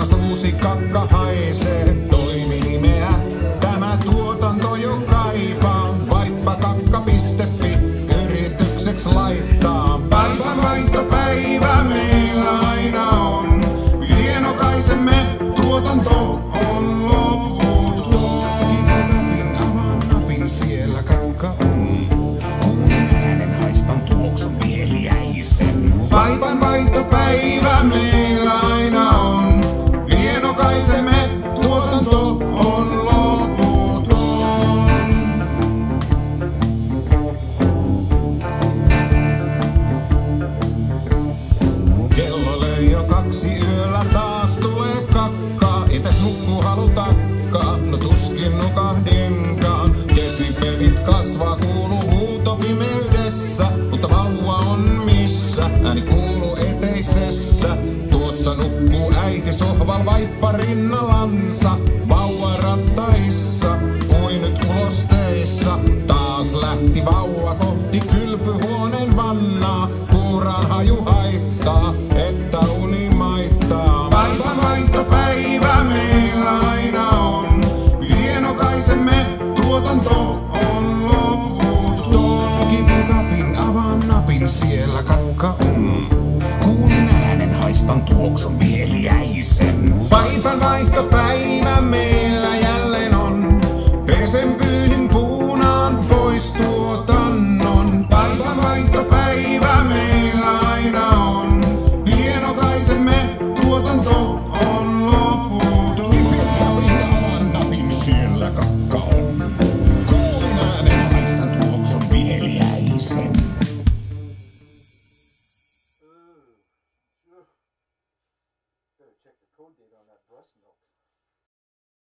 taas uusi kakka haisee. Toiminimeä tämä tuotanto jo kaipaa. Vaippakakka.fi yritykseksi laittaa. Päivänvaihtopäivä meillä aina on. Pienokaisemme tuotanto on loputon. Napin avaan napin, siellä kakka on. Kuulin äänen, haistan tuoksun mieliäisen. Päivänvaihtopäivä meillä aina on. Pienokaisemme tuotanto on loputon. Kello löi jo 2 yöllä, taas tulee kakkaa. Ites nukkuu halu takkaa, no tuskin nukahdinkaan. Desibelit kasvaa, kuuluu huuto pimeydessä. Mutta vauva on missä, ääni kuuluu eteisessä. Tuossa nukkuu äiti sohval vaippa rinnallansa. Vauva rattaissa, ui nyt ulos teissa. Taas lähti vauva kohti kylpyhuoneen vannaa. Kuuraan haju haittaa, että uni maittaa. Päivänvaihtopäivä meillä aina on. Pienokaisemme tuotanto on loputon. Kipin kapin, avaan napin, siellä kakka on. Kuulin äänen, haistan tuoksun mieliäisen. Päivänvaihtopäivä meillä jälleen on. Pesen pyyhin puunaan pois tuotannon. Päivänvaihtopäivä meillä aina on. Pienokaisemme tuotanto on loputon. Kipin kapin, avaan napin, siellä kakka on. Kuulin äänen, haistan tuoksun mieliäisen. Better check the code date on that breast milk.